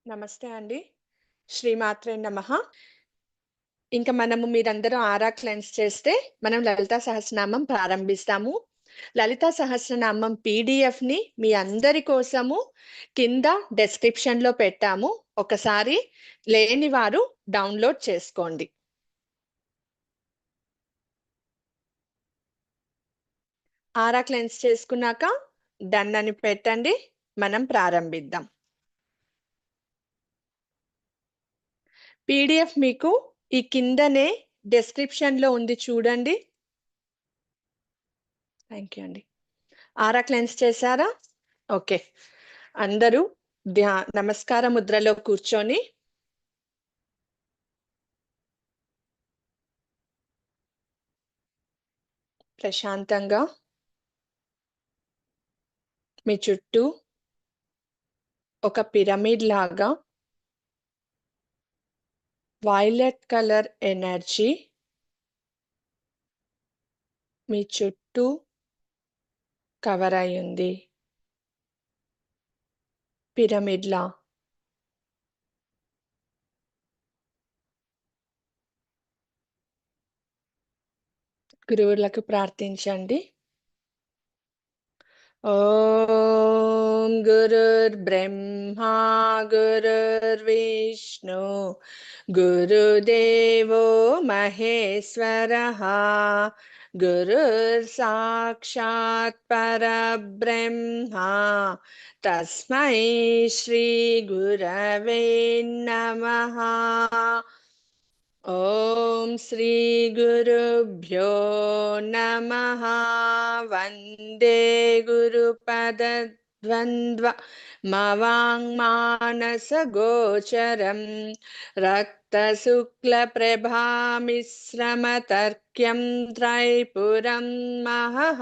నమస్తే అండి. శ్రీమాత్రే నమః. ఇంక మీరందరూ ఆరా క్లెన్స్ చేస్తే, మనం లలితా సహస్రనామం ప్రారంభిస్తాము. లలితా సహస్రనామం పీడీఎఫ్‌ని మీ అందరి కోసము కింద డెస్క్రిప్షన్‌లో పెట్టాము. ఒకసారి లేని వారు డౌన్‌లోడ్ చేసుకోండి. ఆరా క్లెన్స్ చేసుకున్నాక డన్ అని పెట్టండి. మనం ప్రారంభిద్దాం. పీడీఎఫ్ మీకు ఈ కిందనే డెస్క్రిప్షన్‌లో ఉంది చూడండి. థాంక్ యూ అండి. ఆరా క్లెన్స్ చేశారా? ఓకే. అందరూ నమస్కార ముద్రలో కూర్చొని ప్రశాంతంగా మీ చుట్టూ ఒక పిరమిడ్ లాగా వైలెట్ కలర్ ఎనర్జీ మీ చుట్టూ కవర్ అయ్యింది. పిరమిడ్‌లా. గురువులకు ప్రార్థించండి. ఓం గురుర్బ్రహ్మా గురుర్విష్ణు గురుదేవో మహేశ్వరః గురుర్ సాక్షాత్ పరబ్రహ్మ తస్మై శ్రీ గురవే నమః. ఓం శ్రీ గురుభ్యో నమః. వందే గురుపదద్వంద్వ మవాङ्मानसगोचरं रक्तशुक्लप्रभामिश्रमतर्क्यं त्रैपुरं महः.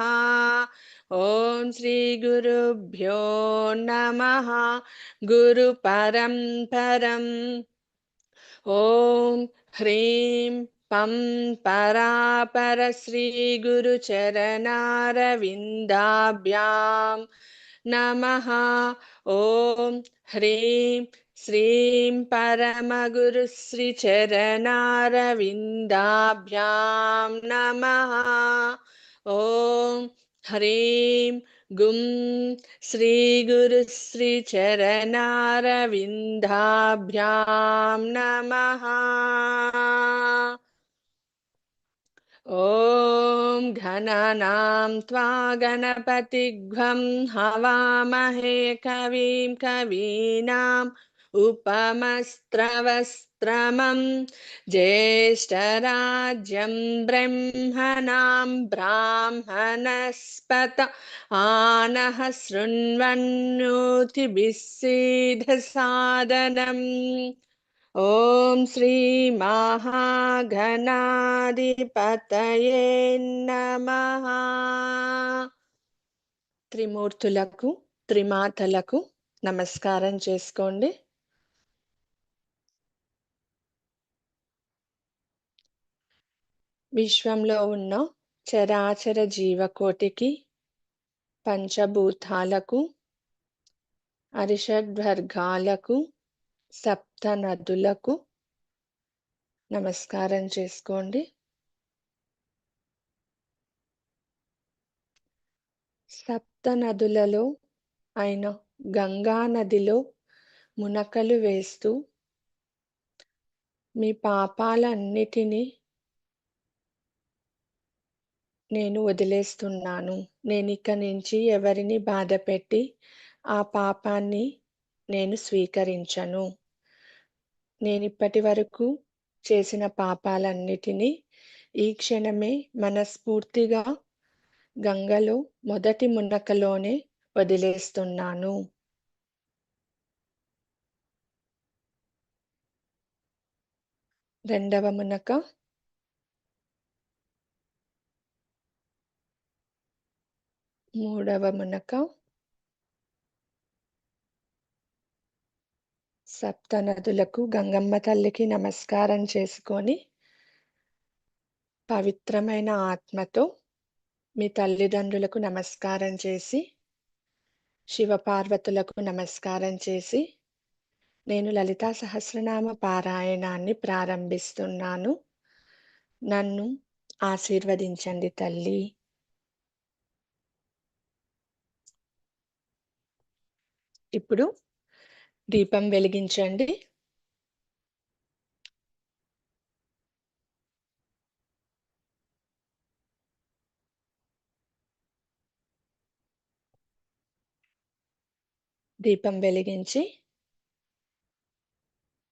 ఓం శ్రీ గురుభ్యో నమః. గురుపరంపరం. ఓం హ్రీం పం పరాపర శ్రీ గురు చరణారవిందాభ్యాం నమః. ఓం హ్రీం శ్రీం పరమగురు శ్రీ చరణారవిందాభ్యాం నమః. ఓం హ్రీం గుం శ్రీ గురు శ్రీ చరణారవిందాభ్యాం నమః. ఓం గణనాం త్వా గణపతిగ్ం హవామహే కవిం కవీనాం ఉపమస్త్రవస్త్రమం జ్యేష్ఠరాజ్యం బ్రహ్మణాం బ్రాహ్మణస్పత ఆనః శృణ్వన్నోతిభిస్సీదసాదనం. ఓం శ్రీ మహాగణాధిపతయే నమః. త్రిమూర్తులకు త్రిమాతలకు నమస్కారం చేసుకోండి. విశ్వంలో ఉన్న చరాచర జీవకోటికి, పంచభూతాలకు, అరిషడ్వర్గాలకు, సప్త నదులకు నమస్కారం చేసుకోండి. సప్త నదులలో అయిన గంగా నదిలో మునకలు వేస్తూ మీ పాపాలన్నిటినీ నేను వదిలేస్తున్నాను. నేనిక నుంచి ఎవరిని బాధపెట్టి ఆ పాపాన్ని నేను స్వీకరించను. నేనిప్పటి వరకు చేసిన పాపాలన్నిటినీ ఈ క్షణమే మనస్ఫూర్తిగా గంగలో మొదటి మునకలోనే వదిలేస్తున్నాను. రెండవ మునక, మూడవ మునక, సప్త నదులకు గంగమ్మ తల్లికి నమస్కారం చేసుకొని పవిత్రమైన ఆత్మతో మీ తల్లిదండ్రులకు నమస్కారం చేసి, శివపార్వతులకు నమస్కారం చేసి, నేను లలితా సహస్రనామ పారాయణాన్ని ప్రారంభిస్తున్నాను. నన్ను ఆశీర్వదించండి తల్లి. ఇప్పుడు దీపం వెలిగించండి. దీపం వెలిగించి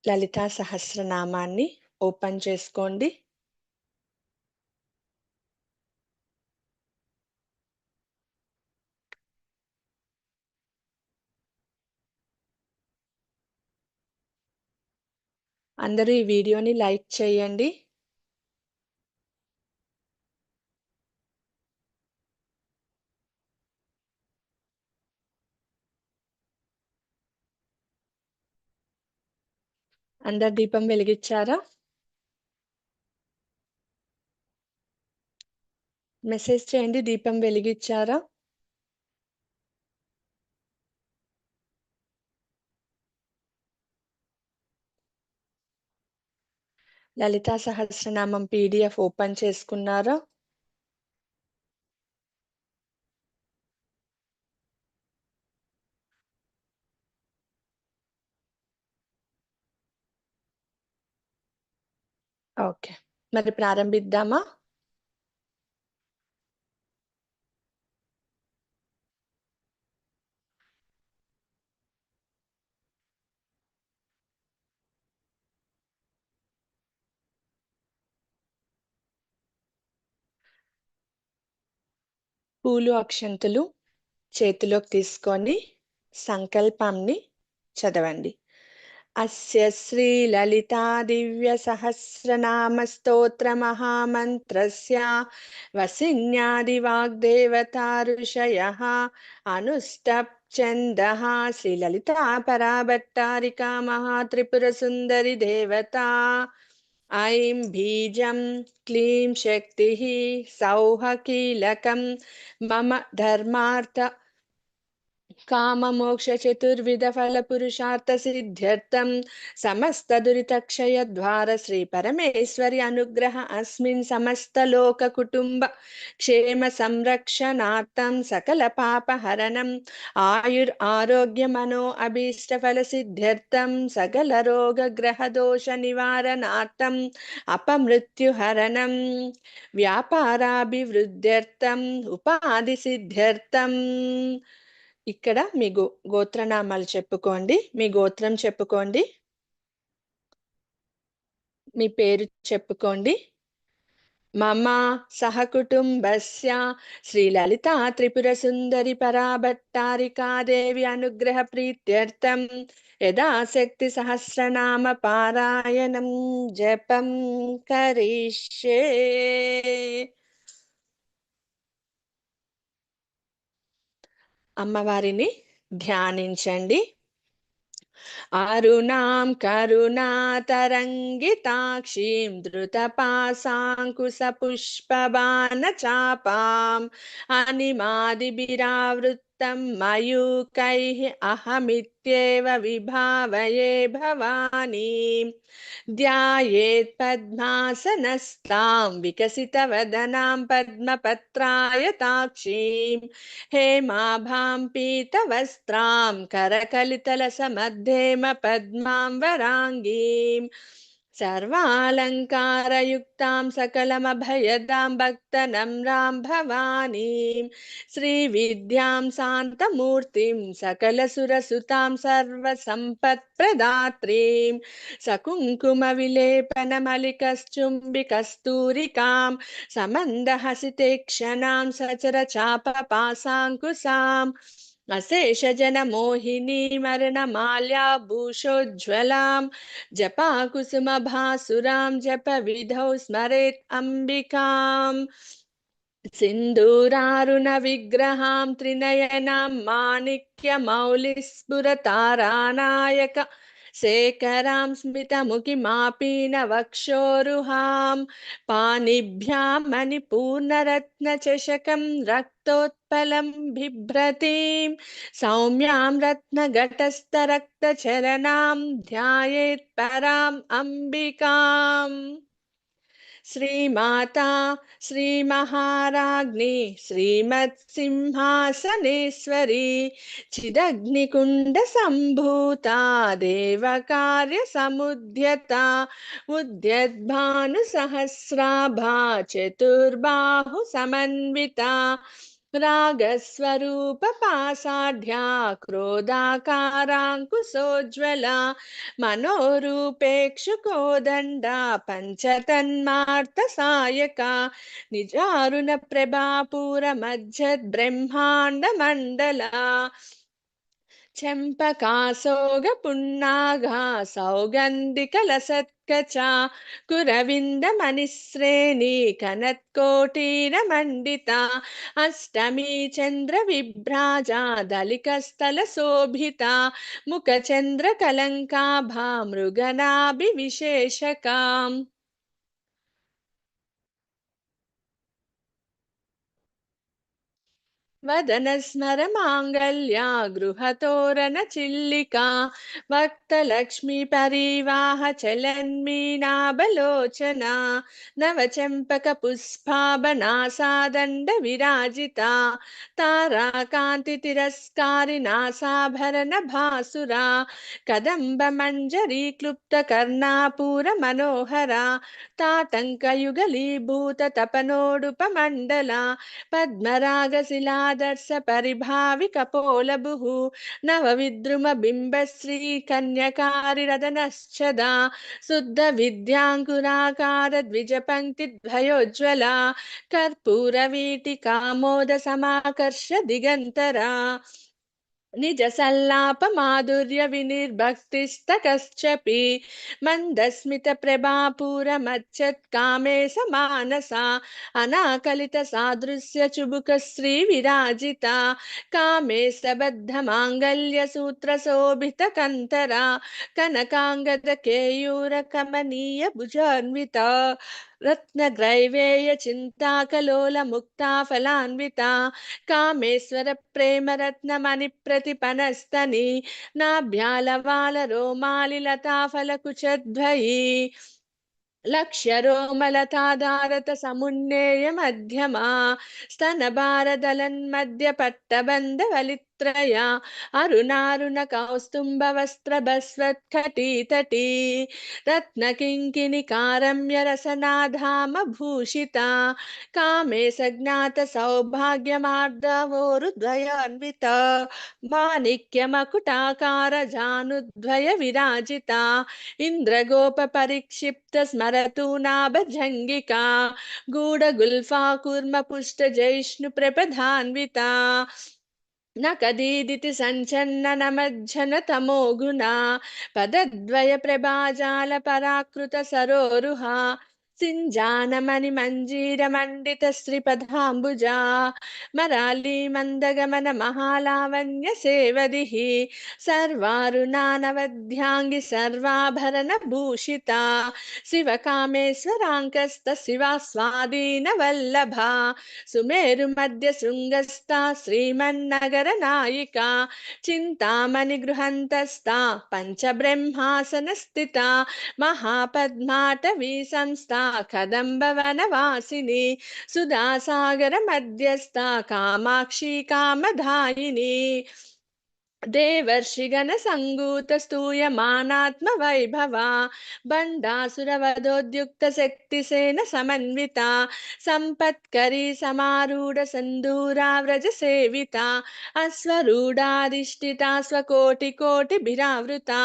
లలితా సహస్రనామాన్ని ఓపెన్ చేసుకోండి. అందరూ ఈ వీడియోని లైక్ చేయండి. అందరు దీపం వెలిగించారా? మెసేజ్ చేయండి, దీపం వెలిగించారా? లలితా సహస్రనామం పీడిఎఫ్ ఓపెన్ చేసుకున్నారా? ఓకే, మరి ప్రారంభిద్దామా? పూలు అక్షంతులు చేతిలోకి తీసుకొని సంకల్పాన్ని చదవండి. అస్య శ్రీ లలితా దివ్య సహస్రనామ స్తోత్ర మహామంత్రస్య వసిన్యాది వాగ్దేవతా ఋషయః అనుష్టప్ ఛందః శ్రీ లలితా పరాభట్టారికా మహాత్రిపుర సుందరి దేవతా ఐం బీజం క్లీం శక్తిః సౌః కీలకం మమ ధర్మార్థ కామమోక్ష చతుర్విధ ఫల పురుషార్థ సిద్ధ్యర్థం సమస్త దురితక్షయ ద్వార శ్రీ పరమేశ్వరి అనుగ్రహ అస్మిన్ సమస్త లోక కుటుంబ క్షేమ సంరక్షణార్థం సకల పాప హరణం ఆయుర్ ఆరోగ్య మనో అభీష్ట ఫల సిద్ధ్యర్థం సకల రోగ గ్రహ దోష నివారణార్థం అపమృత్యు హరణం వ్యాపారాభివృద్ధ్యర్థం ఉపాధి సిద్ధ్యర్థం. ఇక్కడ మీ గోత్రనామాలు చెప్పుకోండి. మీ గోత్రం చెప్పుకోండి. మీ పేరు చెప్పుకోండి. మమ సహకుటుంబస్య శ్రీ లలితా త్రిపుర సుందరి పరాభట్టారికాదేవి అనుగ్రహ ప్రీత్యర్థం యథాశక్తి సహస్రనామ పారాయణం జపం కరిష్యే. అమ్మవారిని ధ్యానించండి. అరుణాం కరుణాతరంగితాక్షీం ధృతపాశాంకుశపుష్పబాణచాపాం అనిమాదిభిరావృత్తం మయూకైః అహమిత్యేవ విభావయే భవానీం ధ్యాయేత్ పద్మాసనస్తాం వికసితవదనాం పద్మపత్రాయతాక్షీం हेमाभां पीतवस्त्रां करकलितलसमध्येम पद्मां वराङ्गीं सर्वालङ्कारयुक्तां सकलमभयदां भक्तनम्रां भवानीं श्रीविद्यां शान्तमूर्तिं सकलसुरसुतां सर्वसम्पत्प्रदात्रीं सकुङ्कुमविलेपनमलिकश्चुम्बिकस्तूरिकां समन्दहसिते क्षणां सचरचापपासाङ्कुशाम् अशेषजनमोहिनीमरणमाल्याभूषोज्ज्वलां जपाकुसुमभासुरां जपविधौ स्मरेत् अम्बिकाम् सिन्दूरारुणविग्रहां त्रिनयनां माणिक्यमौलिस्फुरतारानायक शेखरां स्मितमुखिमापीनवक्षोरुहां पाणिभ्यां मणिपूर्णरत्नचषकं रक्तोत्पलं बिभ्रतीं सौम्यां रत्नघटस्थरक्तचरणां ध्यायेत् पराम् अम्बिकाम्। श्रीमाता श्रीमहाराज्ञी श्रीमत्सिंहासनेश्वरी चिदग्निकुण्डसम्भूता देवकार्यसमुद्यता उद्यद्भानुसहस्राभा चतुर्बाहुसमन्विता रागस्वरूपपाषाढ्या क्रोधाकाराङ्कुशोज्ज्वला मनोरूपेक्षुकोदण्डा पञ्चतन्मार्तसायका निजारुणप्रभापूरमज्जद्ब्रह्माण्डमण्डला चम्पकासोगपुन्नागा सौगन्धिकलसत्कचा कुरविन्दमणिश्रेणी कनत्कोटीरमण्डिता अष्टमी चन्द्रविभ्राजा दलिकस्थलशोभिता मुखचन्द्रकलङ्काभा मृगनाभिविशेषकाम्। वदनस्मरमाङ्गल्या गृहतोरणचिल्लिका वक्तलक्ष्मीपरिवाहचलन्मीनाबलोचना नवचम्पकपुष्पाभनासादण्डविराजिता ताराकान्तितिरस्कारिणासाभरणभासुरा कदम्बमञ्जरीक्लुप्तकर्णापूरमनोहरा ताटङ्कयुगलीभूततपनोडुपमण्डला पद्मरागशिलादर्श परिभाविकपोलभुः नवविद्रुमबिम्बश्री कन्यकारिरदनश्चदा शुद्धविद्याङ्कुराकार द्विजपङ्क्तिद्वयोज्ज्वला कर्पूरवीटिकामोदसमाकर्ष दिगन्तरा निजसल्लापमाधुर्य विनिर्भक्तिस्तकश्चपि मन्दस्मितप्रभापूरमच्चत्कामे समानसा अनाकलितसादृश्य चुबुकश्रीविराजिता कामे सबद्धमाङ्गल्यसूत्रशोभितकन्तरा कनकाङ्गदकेयूरकमनीय भुजान्विता रत्नग्रैवेय चिन्ताकलोलमुक्ता फलान्विता कामेश्वर प्रेम रत्नमणिप्रतिपनस्तनी नाभ्यालवालरोमालिलता फलकुचद्वयी लक्ष्यरोमलताधारत समुन्नेय मध्यमा स्तनभारदलन्मध्यपट्टबन्धवलित्रया अरुणारुण कौस्तुम्भवस्त्रभस्वत्कटितटी रत्नकिङ्किणिकारम्य रसनाधाम भूषिता कामे सज्ञात सौभाग्यमार्दवोरुद्वयान्विता माणिक्यमकुटाकार जानुद्वय विराजिता इंद्रगोप परिक्षिप्त स्मरतु नाभजंगिका गूढ़गुल्फा कूर्म पुष्ट जैष्णु प्रपधान्विता न कदीदिति संचन्न मज्जन तमो गुना पदद्वय प्रभाजाल पराकृत सरोरुहा सिंजानमणि मंजीर मंडित श्रीपदाम्बुजा मराली मंदगमन महालावण्य सेवदिः सर्वारुणानवध्यांगि सर्वाभरण भूषिता शिवकामेश्वराङ्कस्त शिवा स्वाधीन वल्लभा सुमेरु मध्य शृंगस्था श्रीमन्नगर नायिका चिंतामणि गृहंतस्था पंचब्रह्मासन स्थिता महापद्माटवी संस्था कदम्बवनवासिनी सुधासागर मध्यस्था कामाक्षी कामधायिनी देवर्षिगण संगूत स्तूयमानात्म वैभवा बंडासुरवधोद्युक्त शक्तिसेन समन्विता संपत्करी समारूढ़ संदूरा व्रज सेविता अश्वरूढ़ाधिष्ठिता स्वकोटि कोटि भिरावृता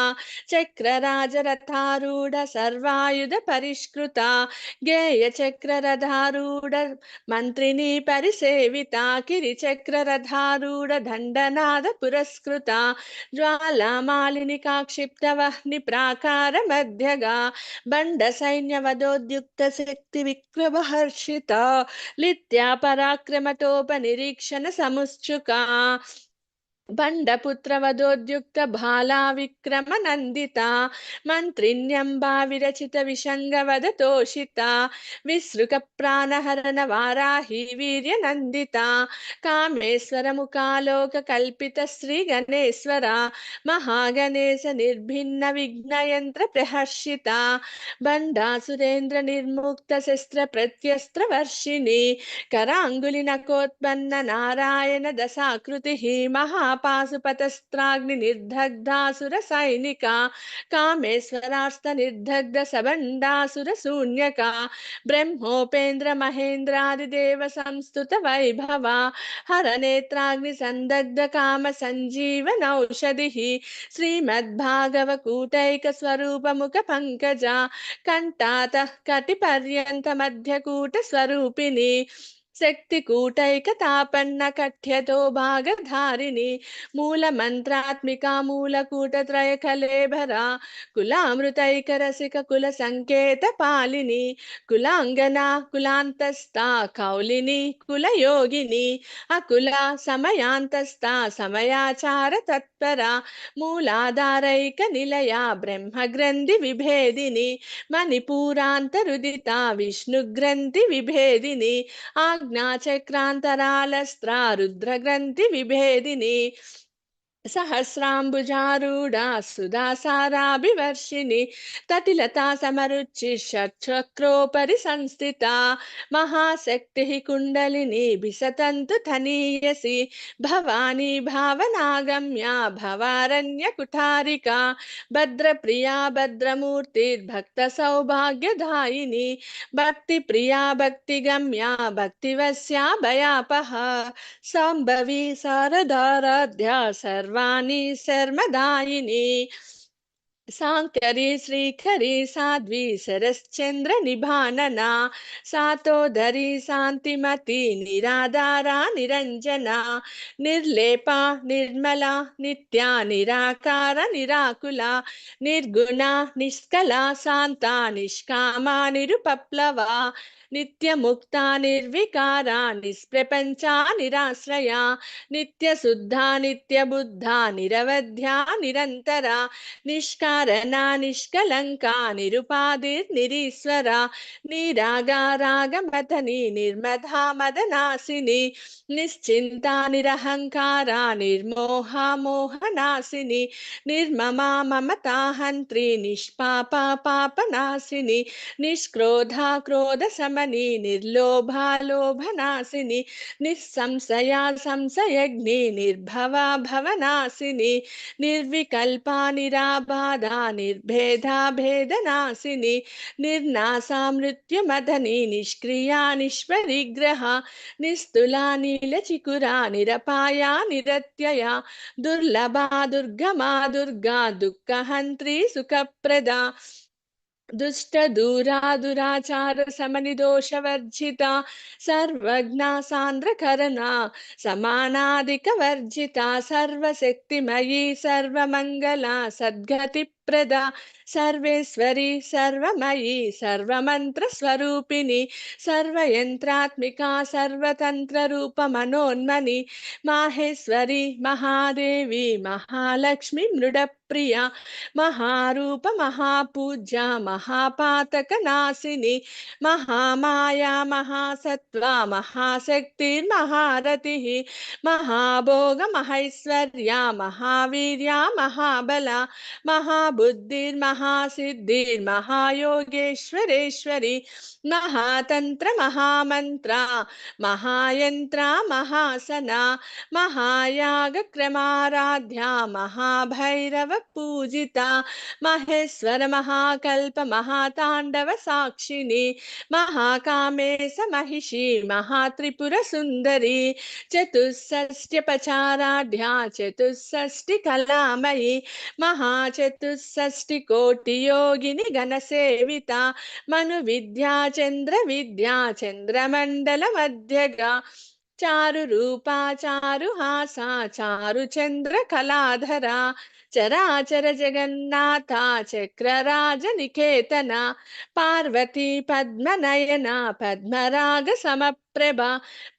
चक्रराज रथारूढ़ सर्वायुध परिष्कृता गेय चक्र रथारूढ़ मंत्रिणी परिसेविता किरिचक्र रथारूढ़ दंडनाद पुरस्कृता ज्वालामालिनिका क्षिप्तवह्नि प्राकार मध्यगा बंड सैन्य वधोद्युक्त शक्ति विक्रमहर्षिता लित्या पराक्रमतोप निरीक्षण समुच्चुका బండపుత్రవధోద్యుక్త బాలా విక్రమ నందిత మంత్రిణ్యంబా విరచిత విషంగవద తోషిత విసృక ప్రాణహరణ వారాహి వీర్య నందిత కామేశ్వర ముఖాలోక కల్పిత శ్రీ గణేశ్వర మహాగణేశ నిర్భిన్న విఘ్నయంత్ర ప్రహర్షిత బండాసురేంద్ర నిర్ముక్త శస్త్ర ప్రత్యస్త్ర వర్షిణి करांगुली नकोत्पन्न नारायण दशाकृति महापाशुपतस्त्राग्नि निर्दग्धासुर सैनिका कामेश्वरास्त निर्दग्ध सबंडासुर शून्यका ब्रह्मोपेन्द्र महेन्द्रादिदेव संस्तुत वैभवा हर नेत्राग्नि संदग्ध काम संजीवन औषधि श्रीमद्भागवकूटैक स्वरूप मुख पंकजा कंठात कटिपर्यंत मध्यकूट स्वरूपिणी శక్తి కూటైక తాపన్న కఠ్యతో భాగధారిణి మూల మంత్రాత్మిక మూలకూట త్రయ కలేభర కులామృతైక రసిక కుల సంకేత పాలిని కులాంగన కులాంతస్థ కౌలిని కుల యోగిని అకుల సమయాంతస్థ సమయాచార తత్పర మూలాధారైక నిలయ బ్రహ్మ గ్రంథి విభేదిని మణిపూరాంతరుదిత విష్ణు గ్రంథి విభేదిని ఆజ్ఞాచక్రాంతరాలస్త్ర రుద్రగ్రంథి విభేదిని सहस्रांबुजारूढ़ा सुधासाराभिवर्षिणी तटिलता समरुचि षट्चक्रोपरि संस्थिता महाशक्ति कुंडलिनी भिसतंतु धनीयसी भवानी भावनागम्या भवारण्य कुठारिका भद्रप्रिया भद्रमूर्तिर्भक्त सौभाग्यदायिनी भक्ति प्रिया भक्तिगम्या भक्तिवस्या भयापह संभवी शारदाराध्या सर्वाणी शर्मदायिनी सांकरी श्रीखरी साध्वी सरश्चंद्र निभानना सातोदरी शांतिमती निराधारा निरंजना निर्लेपा निर्मला नित्या निराकार निराकुला निर्गुणा निष्कला शांता निष्कामा निरुपप्लवा नित्य मुक्ता निर्विकारा निष्प्रपंचा निराश्रया नित्य शुद्धा नित्य बुद्धा निरवध्या निरंतरा निष्कारणा निष्कलंका निरुपाधिर्निरीश्वरा निरागारागमथनी निर्मधा मदनासिनी निश्चिंता निरहंकारा निर्मोहा मोहनासिनी निर्ममा ममता हंत्री निष्पापा पापनाशिनी निष्क्रोधा क्रोध समनी निर्लोभा लोभनाशिनी निस्संशया संशयग्नि निर्भवा भवनाशिनी निर्विकल्पा निराबाधा निर्भेदा भेदनाशिनी निर्नाशा मृत्युमदनी निष्क्रिया निष्परिग्रह निस्तुला नीलचिकुरा निरपाया निरत्यया दुर्लभा दुर्गमा दुर्गा दुःखहन्त्री सुखप्रदा दुष्ट दूरा दुराचार समनि दोष वर्जिता सर्वज्ञा सांद्र करना समानाधिक वर्जिता सर्वशक्तिमयी सर्वमंगला सद्गति प्रदा सर्वेश्वरी सर्वमयी सर्वमंत्र स्वरूपिणी सर्वयंत्रात्मिका सर्वतंत्र रूप मनोन्मणि माहेश्वरी महादेवी महालक्ष्मी मृडप्रिया महारूप महापूज्या महापातक नाशिनी महामाया महासत्वा महाशक्तिर्महारति महाभोग महैश्वर्या महावीर्या महाबला महाबुद्धिर्महासिद्धिर्महायोगेश्वरेश्वरी महातंत्र महामंत्रा महायंत्रा महासना महायाग क्रमाराध्या महाभैरव पूजिता महेश्वर महाकल्प महातांडव साक्षिणी महाकामेश महिषी महात्रिपुर सुंदरी चतुष्षष्ट्यपचाराढ्या चतुष्षष्टि कलामयी महाचतुष्षष्टि कोटि योगिनी गण सेविता मनु विद्या चंद्र मंडल मध्यगा చారు రూపా చారు హాస చారు చంద్ర కళాధర చరాచర జగన్నాథ చక్రరాజ నికేతన పార్వతీ పద్మనయన పద్మరాగ సమప్రభ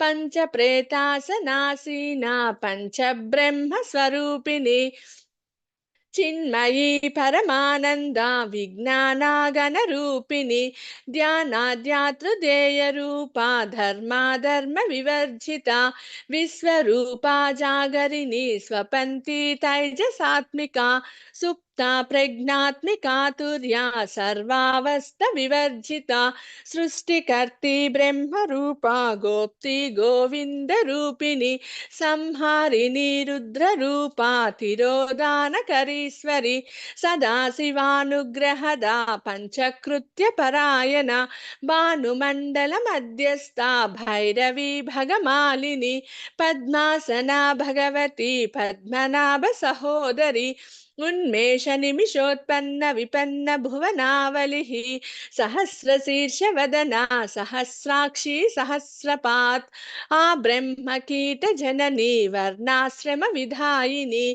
పంచ ప్రేతాసనాసీన పంచబ్రహ్మ స్వరూపిణి చిన్మయీ పరమానంద విజ్ఞానాగణ రూపిణి ధ్యానాధ్యాతృదేయ రూపా ధర్మాధర్మ వివర్జిత విశ్వరూపా జాగరిణి స్వపంతి తైజసాత్మిక సుప్త ప్రజ్ఞాత్మికా తుర్యా సర్వావస్థ వివర్జిత సృష్టికర్తి బ్రహ్మ రూపా గోప్తి గోవింద రూపిణి సంహారిణి రుద్ర రూపా తిరోదానకరీశ్వరి సదాశివానుగ్రహద పంచకృత్య పరాయణ భానుమండల మధ్యస్థ భైరవి భగమాలిని పద్మాసన భగవతి పద్మనాభ సహోదరి ఉన్మేష నిమిషోత్పన్న విపన్న భువనావలి సహస్రశీర్ష వదన సహస్రాక్షి సహస్రపాత్ ఆ బ్రహ్మ కీట జనని వర్ణాశ్రమ విధాయిని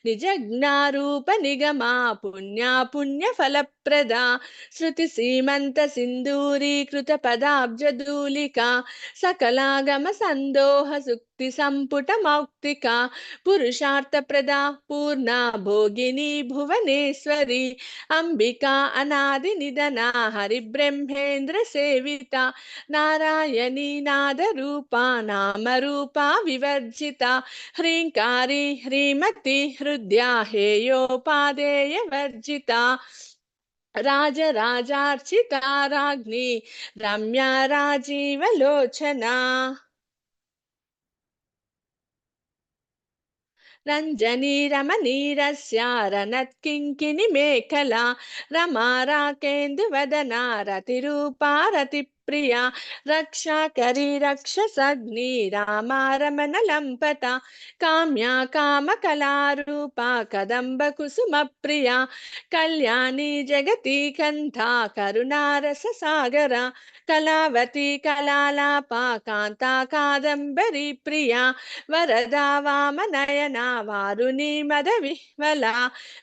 నిజజ్ఞారూప నిగమా పుణ్యా పుణ్య ఫలప్రద శృతి సీమంత సింధూరీకృత పదాబ్జదూలిక సకలాగమ సందోహ సుక్తి సంపుట మౌక్తిక పురుషార్థ ప్రద పూర్ణ భోగిని భువనేశ్వరి అంబికా అనాది నిదన హరి బ్రహ్మేంద్ర సేవిత నారాయణీ నాద రూపా నామ రూపా వివర్జిత హ్రీంకారి హ్రీమతి హృద్యా హేయోపాదేయ వర్జిత రాజరాజార్చిత రాజ్ఞి రమ్య రాజీవలోచన రంజనీ రమణీరస్య రణత్కింకిణి మేఖలా రమా రాకేందువదన రతిరూపా రతిప్రియ రక్షాకరి రక్షసగ్ని రామా రమణ లంపట కామ్యా కామకళారూపా కదంబ కుసుమ ప్రియ కళ్యాణి జగతి కంఠ కరుణారస సాగర కళావతి కళాలాప కాంతా కాదంబరి ప్రియ వరదా వామనయన వారుణి మద విహ్వల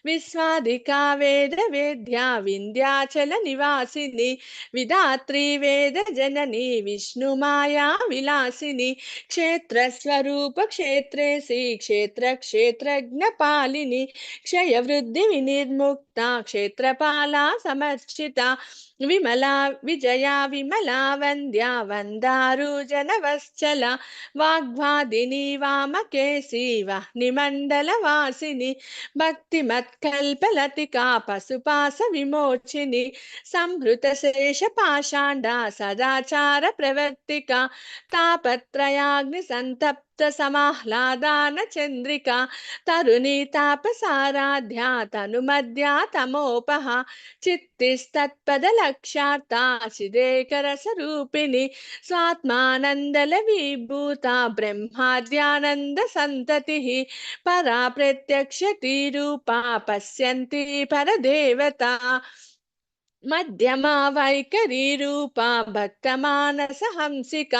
విశ్వాదికా వేద వేద్య వింధ్యాచల నివాసిని విధాత్రి వేద జనని విష్ణు మాయా విలాసిని క్షేత్ర స్వరూప క్షేత్రేసి క్షేత్ర క్షేత్రజ్ఞ పాలిని క్షయ వృద్ధి వినిర్ముక్త క్షేత్రపాల సమర్చిత విమలా విజయ విమలా వంద్య వందారు జనవశ్చల వాగ్వాదిని వామకేశి వహ్నిమండల వాసిని భక్తిమత్కల్పలతికా పశుపాస విమోచిని సంహృత శేష పాషాండ సదాచార ప్రవర్తిక తాపత్రయాగ్ని సంతప్త సమాహ్లాదాన చంద్రిక తరుణి తాపసారాధ్య తనుమధ్య తమోపహ చిత్తిస్తత్పద లక్ష్యార్థ చిదేకరస రూపిణి స్వాత్మానందల విభూత బ్రహ్మాద్యానంద సంతతి పరా ప్రత్యక్షతి రూపా పశ్యంతి పరదేవత మధ్యమా వైఖరి రూపా భక్తమానస హంసిక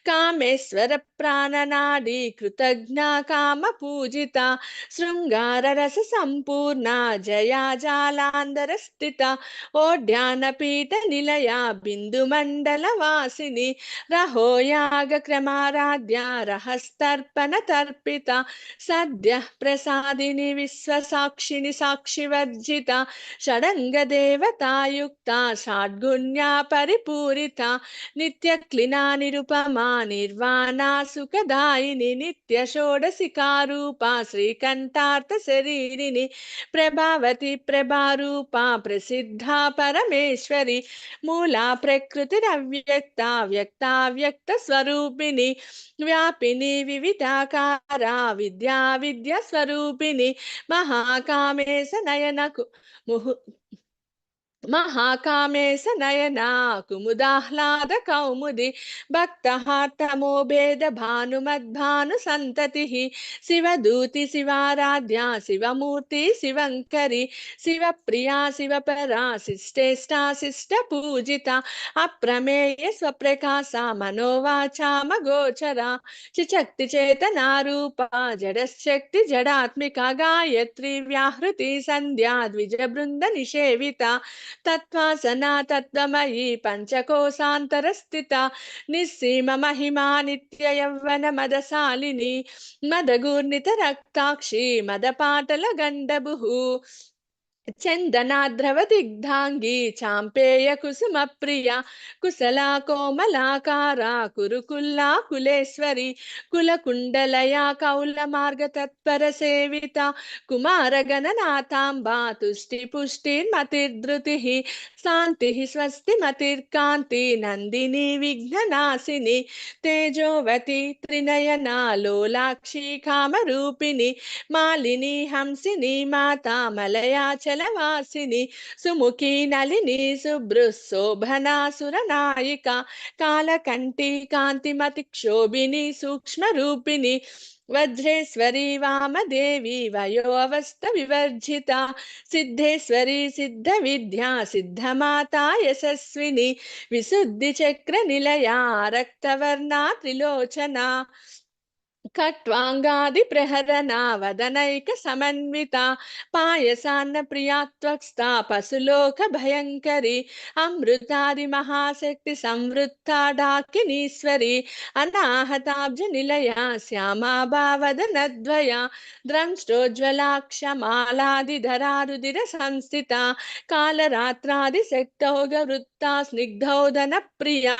కామేశ్వర ప్రాణనాడి కృతజ్ఞ కామ పూజిత శృంగార రస సంపూర్ణ జయా జాలాంధర స్థిత ఓడ్యాన పీఠ నిలయ బిందు మండల వాసిని రహోయాగ క్రమారాధ్య రహస్తర్పణ తర్పిత సద్య ప్రసాదిని విశ్వసాక్షిని సాక్షివర్జిత షడంగ దేవతాయుక్త షాడ్గుణ్యా పరిపూరిత నిత్య క్లినా నిరుపమా నిర్వాణా సుఖదాయిని నిత్య షోడశికారూపా శ్రీకంఠార్థ శరీరిని ప్రభావతి ప్రభారూపా ప్రసిద్ధ పరమేశ్వరి మూలా ప్రకృతిరవ్యక్త వ్యక్తావ్యక్త స్వరూపిణి వ్యాపిని వివిధాకార విద్యా విద్య స్వరూపిణి మహాకామేశ నయనకు ముహు महाकामेश नयना कुमुदाह्लाद कौमुदी भक्तहार्तमो भेद भानुमद्भानु संततिः शिवदूति शिवाराध्या शिवमूर्ति शिवंकरी शिवप्रिया शिवपरा शिष्टेष्टा शिष्ट पूजिता अप्रमेय स्वप्रकाशा मनोवाचा मगोचरा शक्ति चेतना रूपा जडशक्ति जडात्मिका गायत्री व्याहृति संध्या द्विज बृंद निषेविता तत्त्वासना तत्त्वमयी पञ्चकोशान्तरस्थिता निस्सीम महिमा नित्य यौवन मदशालिनी मदगूर्णित रक्ताक्षी मदपाटल गण्डभुः चन्दनाद्रवदिग्धाङ्गी चाम्पेय कुसुम प्रिया कुशला कोमलाकारा कुरुकुल्ला कुलेश्वरी कुलकुण्डलया कौलमार्ग तत्पर सेविता कुमारगणनाथाम्बा तुष्टिपुष्टिर्मतिर्धृतिः शान्तिः स्वस्तिमतिर्कान्ति नन्दिनी विघ्ननाशिनी तेजोवती त्रिनयना लोलाक्षी कामरूपिणी मालिनी हंसिनी माता मलयाचलवासिनी सुमुखी नलिनी शुभ्रशोभना सुरनायिका कालकंठी कांतिमति क्षोभिनी सूक्ष्म रूपिणी वज्रेश्वरी वामदेवी वयो अवस्थ विवर्जिता सिद्धेश्वरी सिद्ध विद्या सिद्ध माता यशस्विनी विशुद्धि चक्र निलया रक्तवर्णा त्रिलोचना खट्वांगादि प्रहरना वदनैक समन्विता पायसान्न प्रियात्वक्स्ता पशुलोक भयंकरी अमृतादि महाशक्ति संवृत्ता डाकिनीश्वरी अनाहताब्ज निलया श्यामा भावदनद्वया द्रंष्टोज्ज्वलाक्षमालादिधरा रुधिर संस्थिता कालरात्रादि शक्तौगवृत्ता स्निग्धौदन प्रिया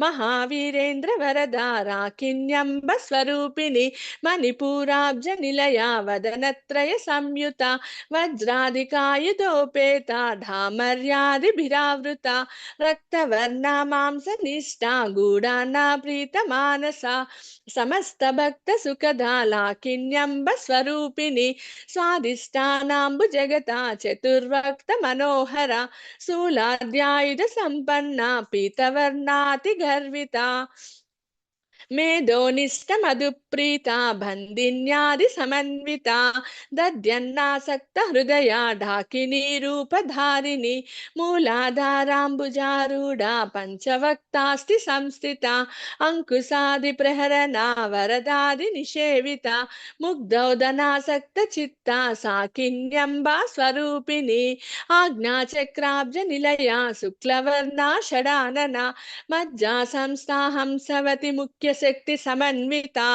महावीरेन्द्र वरदा राकिन्यम्ब स्वरूपिणी मणिपुराब्ज निलया वदनत्रय संयुता वज्राधिकायुधोपेता धामर्यादिभिरावृता रक्तवर्णा मांसनिष्ठा गूढाना प्रीतमानसा समस्त भक्त सुखदा लाकिन्यम्ब स्वरूपिणी स्वादिष्टानाम्बु जगता चतुर्वक्त मनोहरा शूलाद्यायुध संपन्ना पीतवर्णाति गर्विता मेधोनिष्ठ मधुप्रीता बंदिन्यादि समन्विता दद्यन्नासक्त हृदया ढाकिनी रूपधारिणी मूलाधाराम्बुजारूढ़ा पंचवक्तास्ति संस्थिता अंकुशादि प्रहरना वरदादि निषेविता मुग्धौदनासक्त चित्ता साकिन्यम्बा स्वरूपिणी आज्ञा चक्राब्ज निलया शुक्लवर्णा षडानना मज्जा संस्था हंसवती मुख्य शक्ति समन्विता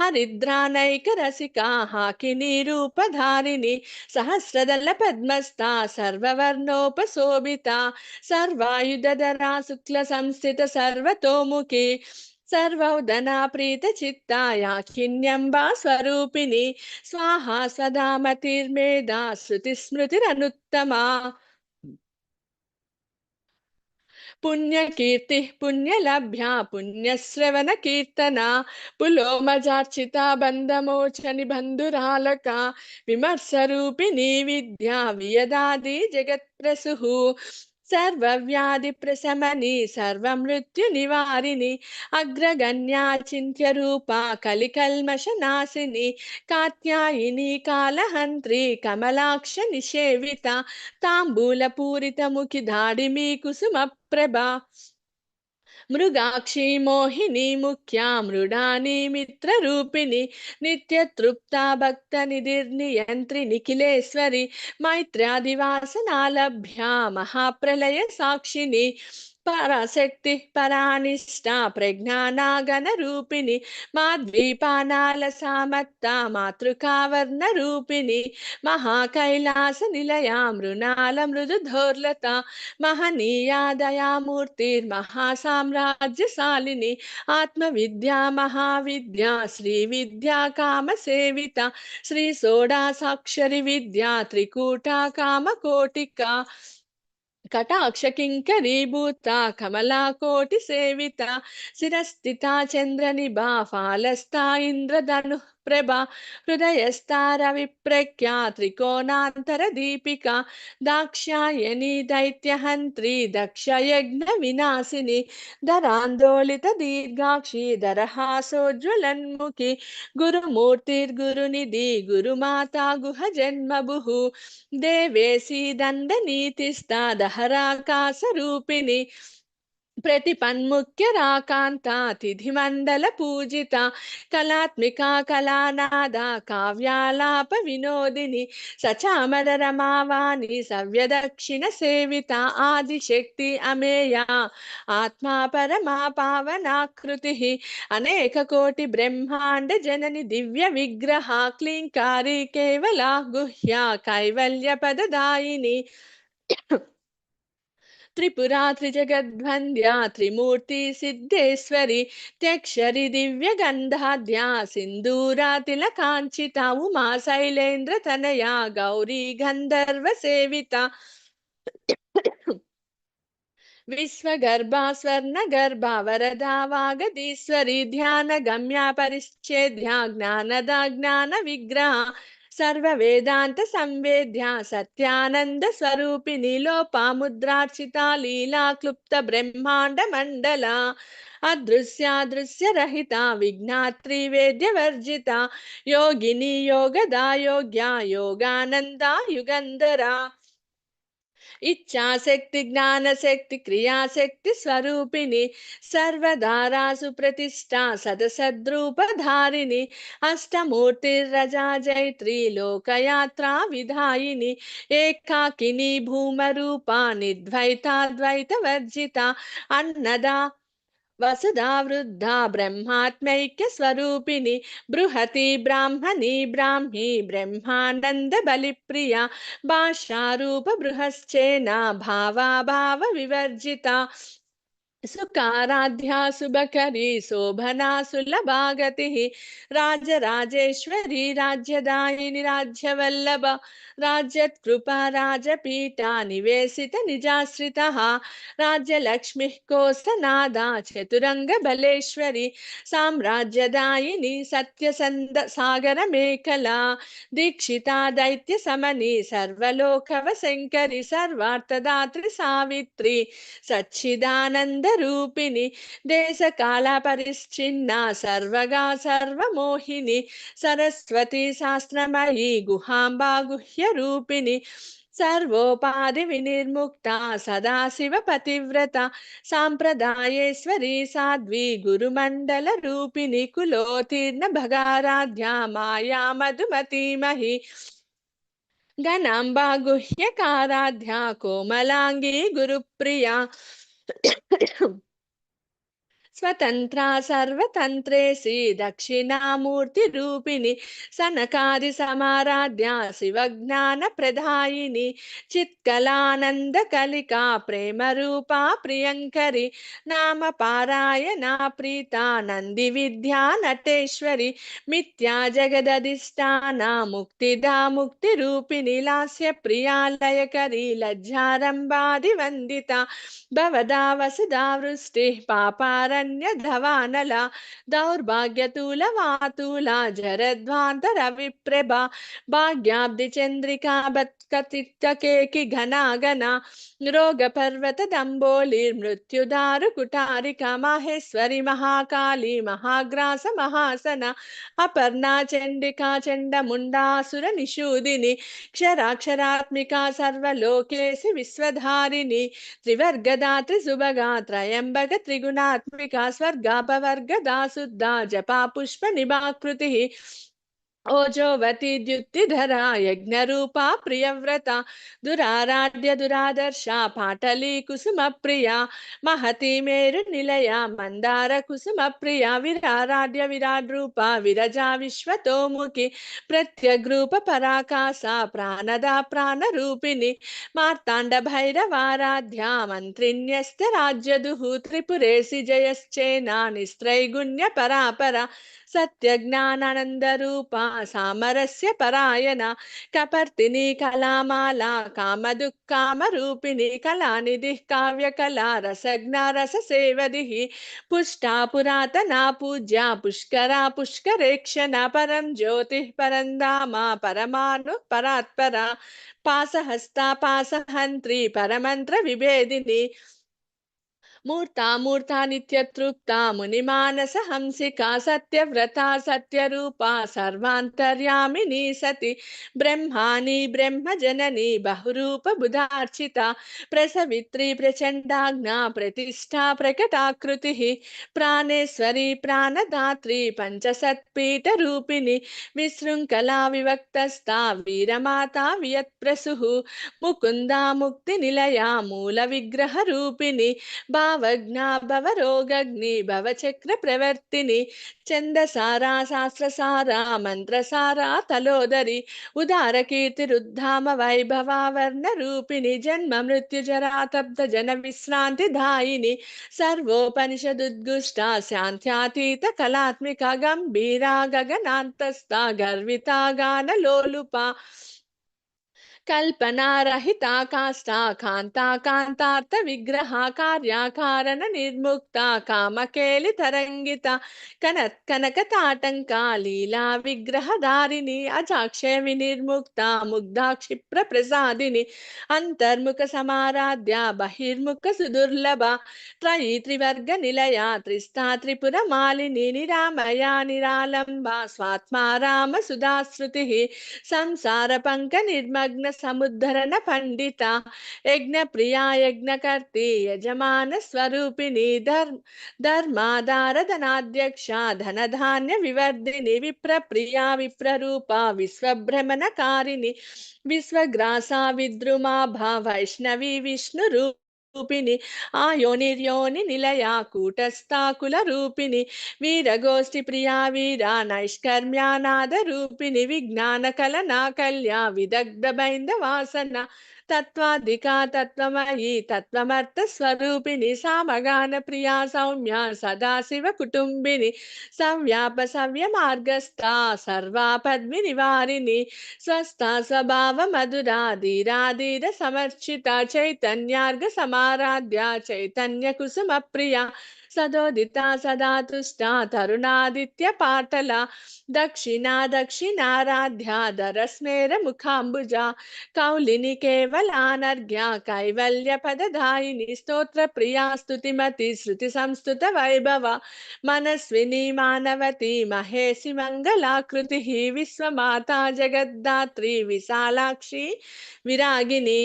हरिद्रानैक रसिका हाकिनी रूपधारिणी सहस्रदल पद्मस्था सर्ववर्णोपशोभिता सर्वायुधधरा शुक्ल संस्थित सर्वतोमुखी सर्वौदना प्रीत चित्ता याकिन्यम्बा स्वरूपिणी स्वाहा स्वधा मतिर्मेधा श्रुति स्मृतिरनुत्तमा पुण्यकीर्ति पुण्यलभ्या पुण्यश्रवण कीर्तना पुलोमजार्चिता बंधमोचनि बंधुरालका विमर्श रूपिणी विद्या वियदादि जगत्प्रसुः सर्वव्याधि प्रशमनी सर्वमृत्यु निवारिणी अग्रगण्या चिन्त्य रूपा कलिकल्मष नाशिनी कात्यायिनी कालहन्त्री कमलाक्ष निषेविता ताम्बूलपूरित मुखि धाडिमी कुसुम प्रभा मृगाक्षी मोहिनी मुख्या मृडानी मित्र रूपिणी नित्य तृप्ता भक्त निधिर्नियंत्रि निखिलेश्वरी मैत्रादिवासनालभ्या महाप्रलय साक्षिणी पराशक्ति परानिष्ठा प्रज्ञानागन रूपिणी माद्वीपानाल सामत्ता मातृकावर्ण रूपिणी महाकैलास निलया मृणाल मृदुधोर्लता महनीया दयामूर्तिर्महासाम्राज्यशालिनी आत्मविद्या महाविद्या श्रीविद्या कामसेविता श्री षोडशाक्षरी विद्या त्रिकूटा कामकोटिका कटाक्ष किंकरीभूता कमला कोटि सेविता शिरस्थिता चंद्र निभा फालस्था इंद्रधनु रविप्रभा हृदयस्तारविप्रज्ञा त्रिकोणान्तरदीपिका दाक्षायणी दैत्यहन्त्री दक्षयज्ञविनाशिनी धरान्दोलितदीर्घाक्षी दरहासोज्ज्वलन्मुखी गुरुमूर्तिर्गुरुनिधि गुरुमाता गुहजन्मभुः देवेशी दण्डनीतिस्ता दहराकाशरूपिणी प्रतिपन्मुख्यराकान्ता तिथिमण्डलपूजिता कलात्मिका कलानादा काव्यालापविनोदिनी सचामररमावाणी सव्यदक्षिणसेविता आदिशक्ति अमेया आत्मा परमा पावनाकृतिः अनेककोटिब्रह्माण्डजननि दिव्यविग्रहा क्लीङ्कारी केवला गुह्या कैवल्यपददायिनी त्रिपुरा त्रिजगद्वन्द्या त्रिमूर्ति सिद्धेश्वरी त्यक्षरि दिव्यगन्धाढ्या सिन्दूरातिलकाञ्चिता उमा शैलेन्द्रतनया गौरी गन्धर्वसेविता विश्वगर्भा स्वर्णगर्भा वरदा वागदीश्वरी ध्यानगम्या परिच्छेद्या ज्ञानदा ज्ञानविग्रहा सर्ववेदांत संवेद्या सत्यानंद स्वरूपिणी लोपामुद्रार्चिता लीला क्लुप्त ब्रह्मांड मंडला अदृश्यादृश्य रहिता विज्ञात्री वेद्य वर्जिता योगिनी योगदा योग्या योगानंदा युगंधरा इच्छाशक्ति ज्ञानशक्ति क्रियाशक्ति स्वरूपिणी सर्वधारासु प्रतिष्ठा सदसद्रूपधारिणी अष्टमूर्तिर्रजा जैत्री लोकयात्रा विधायिनी एकाकिनी भूमरूपा निर्द्वैताद्वैतवर्जिता अन्नदा वसुधा वृद्धा ब्रह्मात्मैक्य स्वरूपिणी बृहति ब्राह्मणी ब्राह्मी ब्रह्मानंद बलिप्रिया भाषारूप बृहश्चेना भावा भाव विवर्जिता सुकाराध्या शुभकरी शोभना सुलभा गतिः राजराजेश्वरी राज्यदायिनी राज्यवल्लभ राज्यत्कृपा राजपीठा निवेशित निजाश्रितः राज्यलक्ष्मीः कोसनादा चतुरंग बलेश्वरी साम्राज्यदायिनी सत्यसंद सागर मेखला दीक्षिता दैत्य समनी सर्वलोकवशंकरी सर्वार्थदात्री सावित्री सच्चिदानंद रूपिणी देश काल परिच्छिन्ना सर्वगा सर्वमोहिनी सरस्वती शास्त्रमयी गुहांबा गुह्य रूपिणी सर्वोपाधि विनिर्मुक्ता सदाशिव पतिव्रता सांप्रदायेश्वरी साध्वी गुरुमंडल रूपिणी कुलोत्तीर्ण भगाराध्या माया मधुमती मही गणांबा गुह्यकाराध्या कोमलांगी गुरुप्रिया स्वतंत्रा सर्वतंत्रेसी दक्षिणामूर्ति रूपिणी सनकादि समाराध्या शिवज्ञान प्रदायिनी चित्कलानंद कलिका प्रेम रूपा प्रियंकरी नाम पारायणा प्रीता नंदि विद्या नटेश्वरी मिथ्या जगदधिष्ठाना मुक्तिदा मुक्ति रूपिणी लास्य प्रिया लयकरी लज्जारंभादि वंदिता भवदा वसुधा वृष्टि पापारण्य धवानला दौर्भाग्यतूलवातूला जरध्वांतर विप्रभा भाग्याब्धि चंद्रिका बत्कतिकेकि घना घना रोग पर्वत दंबोली मृत्युदारु कुटारिका माहेश्वरी महाकाली महाग्रास महासना अपर्णा चंडिका चंड मुंडासुर निषूदिनी क्षराक्षरात्मिका सर्वलोकेशि विश्वधारिणी त्रिवर्गदा त्रिसुभगा त्रयंबक त्रिगुणात्मिका स्वर्गापवर्गदा शुद्धा जपा पुष्प निभाकृतिः ओजोवती द्युतिधरा यज्ञरूपा प्रियव्रता दुराराध्य दुरादर्शा पाटली कुसुम प्रिया महती मेरु निलया मंदार कुसुम प्रिया विराराध्य विराट रूपा विरजा विश्वतोमुखी प्रत्यग्रूप पराकाशा प्राणदा प्राण रूपिणी मार्तांड भैरवाराध्या मंत्रिण्यस्त राज्यदुः त्रिपुरेशि जयश्चेना निस्त्रैगुण्य परापरा सत्यज्ञानानन्दरूपा सामरस्य परायणा कपर्दिनी कलामाला कामदुःखामरूपिणी कलानिधिः काव्यकला रसज्ञा रससेवधिः पुष्टा पुरातना पूज्या पुष्करा पुष्करेक्षणा परं ज्योतिः परं धामा परमाणु परात्परा पासहस्ता पासहन्त्री परमन्त्र विभेदिनी मूर्ता नित्यतृप्ता मुनिमानस हंसिका सत्यव्रता सत्यरूपा सर्वान्तर्यामिनी सती ब्रह्माणि ब्रह्मजननी बहुरूप बुधार्चिता प्रसवित्री प्रचण्डाज्ञा प्रतिष्ठा प्रकटाकृतिः प्राणेश्वरी प्राणदात्री पञ्चसत्पीठरूपिणी विशृङ्खला विभक्तस्था वीरमाता वियत्प्रसुः मुकुन्दा मुक्तिनिलया मूलविग्रहरूपिणी भावज्ञा भवरोगग्नि भवचक्र प्रवर्तिनि छन्दसारा शास्त्रसारा मन्त्रसारा तलोदरी उदार कीर्तिरुद्धाम वैभवा वर्णरूपिणि जन्म मृत्युजरा तप्त जन विश्रान्ति दायिनि सर्वोपनिषदुद्गुष्टा शान्त्यातीत कलात्मिका गम्भीरा गगनान्तस्था गर्विता गानलोलुपा कल्पना रहिता काष्ठा कांता कांतार्थ विग्रहा कार्या कारण निर्मुक्ता कामकेलि तरंगिता कनक कनक ताटंका लीला विग्रह धारिणी अजाक्षय विनिर्मुक्ता मुग्धा क्षिप्र प्रसादिनी अंतर्मुख समाराध्या बहिर्मुख सुदुर्लभा त्रयी त्रिवर्ग निलया त्रिस्ता त्रिपुर मालिनी निरामया निरालंबा स्वात्मा राम सुधा श्रुतिः संसार पंक निर्मग्न समुद्धरण पंडिता यज्ञ प्रिया यज्ञकर्ती यजमान स्वरूपिणी धर्माधार धनाध्यक्षा धन धान्य विवर्धिनी विप्र प्रिया विप्ररूपा विश्वभ्रमणकारिणी विश्वग्रासा विद्रुमा भा वैष्णवी विष्णु रूपिणी आयोनिर्योनि निलया कूटस्था कुल रूपिणी वीरगोष्ठी प्रिया वीरा नैष्कर्म्यानाद रूपिणी विज्ञान कलना कल्या विदग्ध बैंद वासना तत्वाधिका तत्वमयी तत्वमर्थ स्वरूपिणी सामगान प्रिया सौम्या सदाशिव कुटुंबिनी सव्याप सव्य मार्गस्था सर्वा पद्मी निवारिणी स्वस्था स्वभाव मधुरा धीरा धीर समर्चिता चैतन्यार्घ समाराध्या चैतन्य कुसुम प्रिया सदोदिता सदा तुष्टा तरुणादित्य पाटला दक्षिणा दक्षिणाराध्या दरस्मेर मुखाम्बुजा कौलिनी केवलानर्घ्या कैवल्य पददायिनी स्तोत्र प्रिया स्तुतिमती श्रुति संस्तुत वैभवा मनस्विनी मानवती महेशि मंगलाकृतिः विश्वमाता जगद्धात्री विशालाक्षी विरागिनी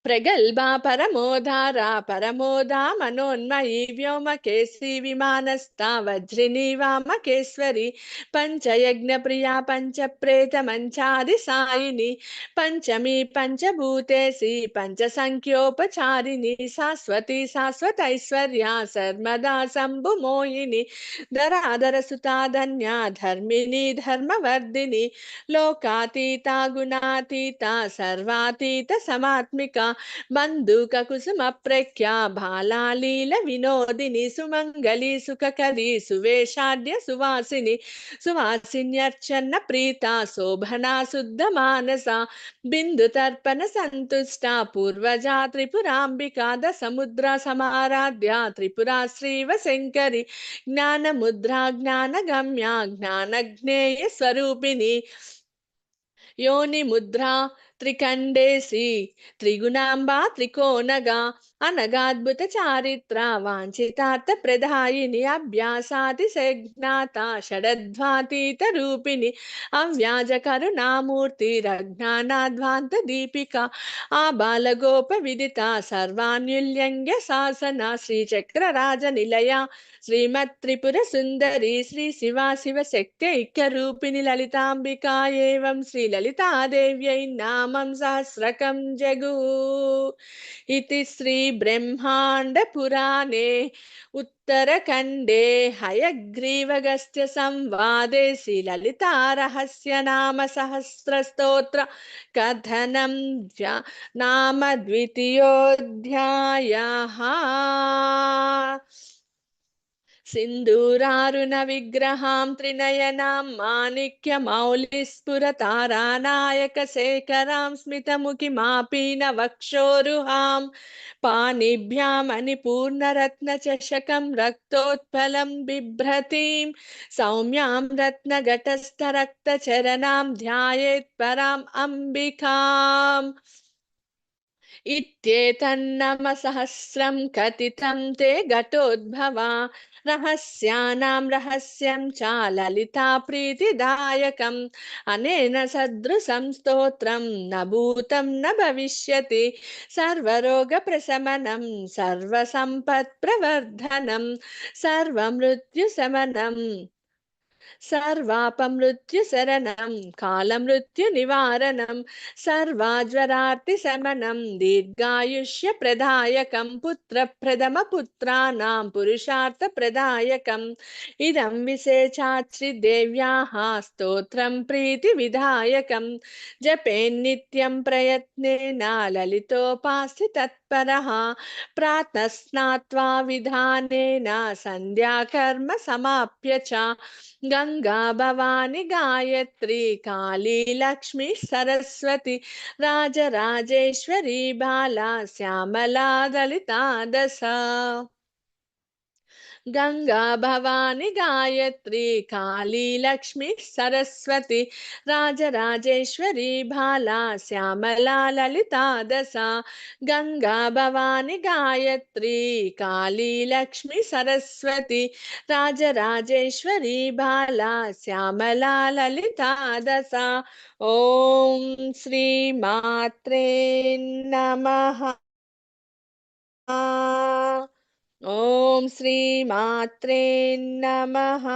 प्रगल्भा परमोधारा परमोदा मनोन्मयी व्योमकेशी विमानस्था वज्रिनी वामकेश्वरी पंचयज्ञ प्रिया पंचप्रेत मंचादि सायिनी पंचमी पंचभूतेशी पंचसंख्योपचारिणी शाश्वती शाश्वत ऐश्वर्या सर्वदा शंभु मोहिनी धराधर सुता धन्या धर्मिणी धर्मवर्धिनी लोकातीता गुणातीता सर्वातीत समात्मिका बंदूक कुसुम प्रख्या भालालील विनोदिनी सुमंगली सुखकरी सुवेशाढ्य सुवासिनी सुवासिन्यर्चन्न प्रीता शोभना शुद्ध मानसा बिंदु तर्पण संतुष्टा पूर्वजा त्रिपुरांबिका दसमुद्रा समाराध्या त्रिपुरा श्रीव शंकरी ज्ञान मुद्रा ज्ञान गम्या ज्ञान ज्ञेय स्वरूपिणी योनि मुद्रा त्रिकंडेसी त्रिगुणांबा त्रिकोणगा अनगाद्भुत चारित्र वांछितार्थ प्रदायिनी अभ्यासातिशज्ञाता षडध्वातीत रूपिणी अव्याज करुणामूर्ति रज्ञानाध्वांत दीपिका आबाल गोप विदिता सर्वान्युल्यंग्य शासना श्रीचक्र राज निलया श्रीमत् त्रिपुर सुंदरी श्री शिवा शिव शक्ति रूपिणी ललितांबिका एवं श्री ललिता देव्यै नामं सहस्रकं जगु इति श्री ब्रह्मांड पुराणे उत्तरखंडे हयग्रीवगस्त्य संवादे श्री ललिता रहस्य नाम सहस्र स्तोत्र कथनं नाम द्वितीयोऽध्यायः। सिन्दूरारुण विग्रहां त्रिनयनां माणिक्यमौलिस्फुरतारानायकशेखरां स्मितमुखिमापीनवक्षोरुहां पाणिभ्यां मणिपूर्णरत्नचषकं रक्तोत्पलं बिभ्रतीं सौम्यां रत्नघटस्थरक्तचरणां ध्यायेत् पराम् अम्बिकाम् इत्येतन्नमसहस्रं कथितं ते घटोद्भवा रहस्यानां रहस्यं च ललिता प्रीतिदायकम् अनेन सदृशं स्तोत्रं न भूतं न भविष्यति सर्वरोगप्रशमनं सर्वसम्पत्प्रवर्धनं सर्वमृत्युशमनं सर्वापमृत्युशरणं कालमृत्युनिवारणं सर्वाज्वरार्तिशमनं दीर्घायुष्यप्रदायकं पुत्रप्रथमपुत्राणां पुरुषार्थप्रदायकम् इदं विशेषाश्रीदेव्याः स्तोत्रं प्रीतिविधायकं जपेन्नित्यं प्रयत्नेन ललितोपास्ति तत्परः प्रातः स्नात्वा विधानेन सन्ध्याकर्म समाप्य च गंगा भवानी गायत्री काली लक्ष्मी सरस्वती राजराजेश्वरी बाला श्यामला दलिता दश गंगा भवानी गायत्री काली लक्ष्मी सरस्वती राजराजेश्वरी भाला श्यामला ललिता दशा गंगा भवानी गायत्री काली लक्ष्मी सरस्वती राजराजेश्वरी भाला श्यामला ललिता दशा ओम श्री मात्रे नमः ओम श्री मात्रे नमः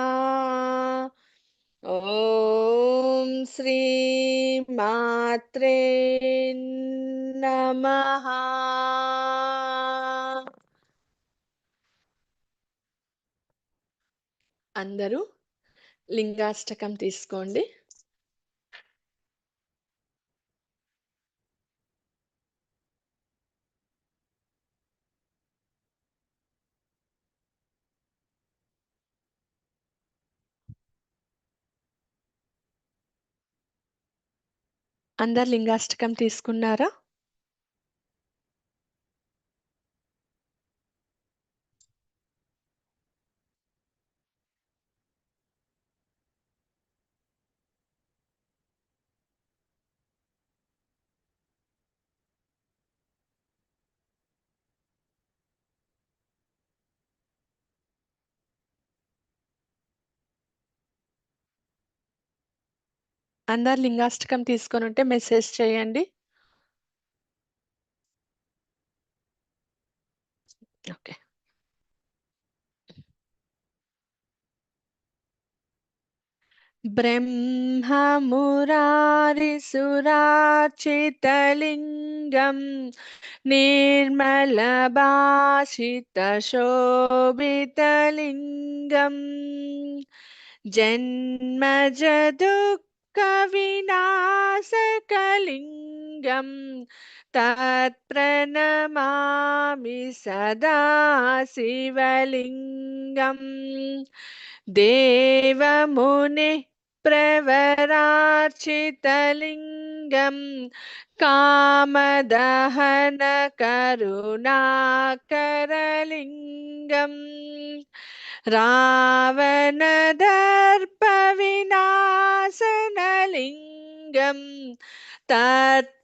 ओम श्री मात्रे नमः అందరూ లింగాష్టకం తీసుకోండి. అందరు లింగాష్టకం తీసుకున్నారా? అందరు లింగాష్టకం తీసుకొని ఉంటే మెసేజ్ చేయండి. ఓకే. ब्रह्ममुरारिसुरार्चितलिङ्गं निर्मलभाषितशोभितलिङ्गं जन्मजदुःखविनाशकलिङ्गं तत्प्रणमामि सदा शिवलिङ्गम् देवमुनिः प्रवरार्चितलिङ्गं कामदहनकरुणाकरलिङ्गं रावणदर्पविनाशनलिङ्गं तत्प्रणमामि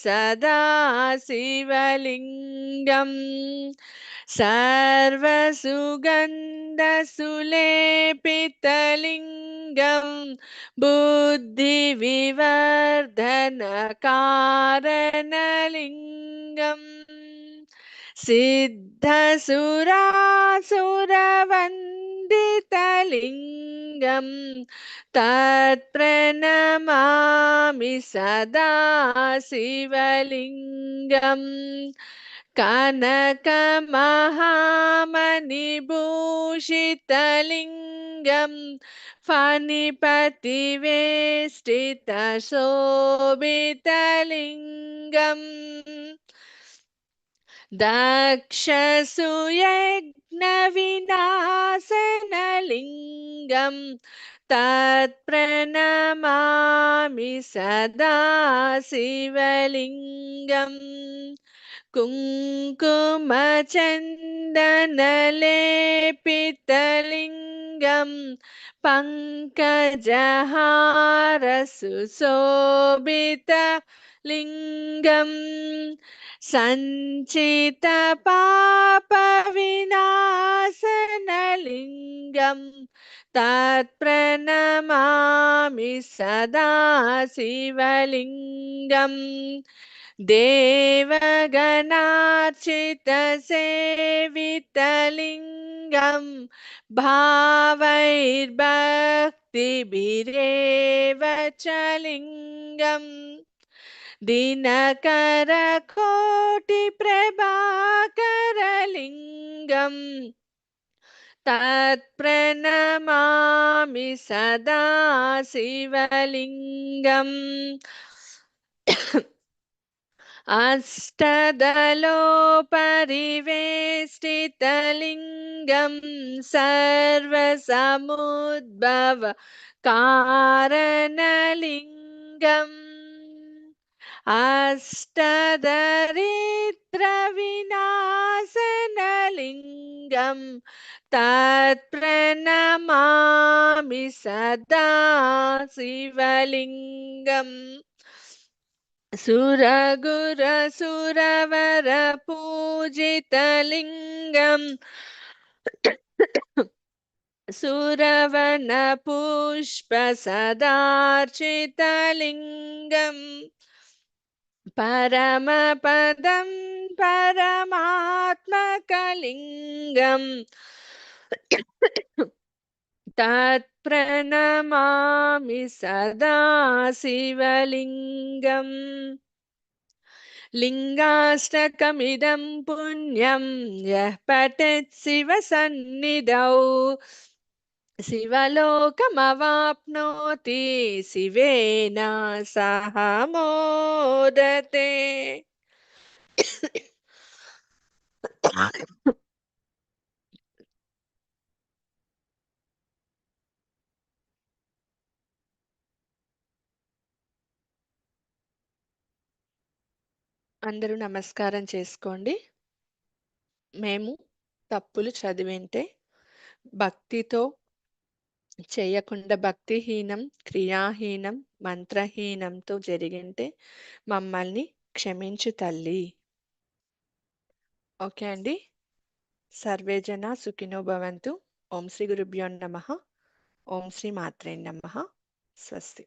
सदा शिवलिङ्गम् सर्वसुगन्धसुलेपितलिङ्गं बुद्धिविवर्धनकारणलिङ्गम् सिद्धसुरासुरवन्दितलिङ्गं तत्प्रणमामि सदा शिवलिङ्गम् कनकमहामणिभूषितलिङ्गं फणिपतिवेष्टितशोभितलिङ्गम् दक्षसुयज्ञविनाशनलिङ्गं तत्प्रणमामि सदा शिवलिङ्गम् कुङ्कुमचन्दनलेपितलिङ्गं पङ्कजहारसुशोभितलिङ्गम् सञ्चितपापविनाशनलिङ्गं तत्प्रणमामि सदा शिवलिङ्गम् देवगणार्चितसेवितलिङ्गं भावैर्भक्तिभिरेव च लिङ्गम् दिनकरकोटिप्रभाकरलिङ्गं तत्प्रणमामि सदा शिवलिङ्गम् अष्टदलोपरिवेष्टितलिङ्गं सर्वसमुद्भव कारणलिङ्गम् अष्टदरिद्रविनाशनलिङ्गं तत्प्रणमामि सदा शिवलिङ्गम् सुरगुरसुरवरपूजितलिङ्गं सुरवनपुष्पसदार्चितलिङ्गं परमपदं परमात्मकलिङ्गं तत्प्रणमामि सदा शिवलिङ्गम् लिङ्गाष्टकमिदं पुण्यं यः पठेत् शिवसन्निधौ शिवलोकमवाप्नोति शिवेन सह मोदते అందరూ నమస్కారం చేసుకోండి. మేము తప్పులు చదివింటే భక్తితో చేయకుండా భక్తిహీనం, క్రియాహీనం, మంత్రహీనంతో జరిగింటే మమ్మల్ని క్షమించు తల్లి. ఓకే అండి. సర్వే జన సుఖినో భవంతు. ఓం శ్రీ గురుభ్యో నమః. ఓం శ్రీ మాత్రే నమః. స్వస్తి.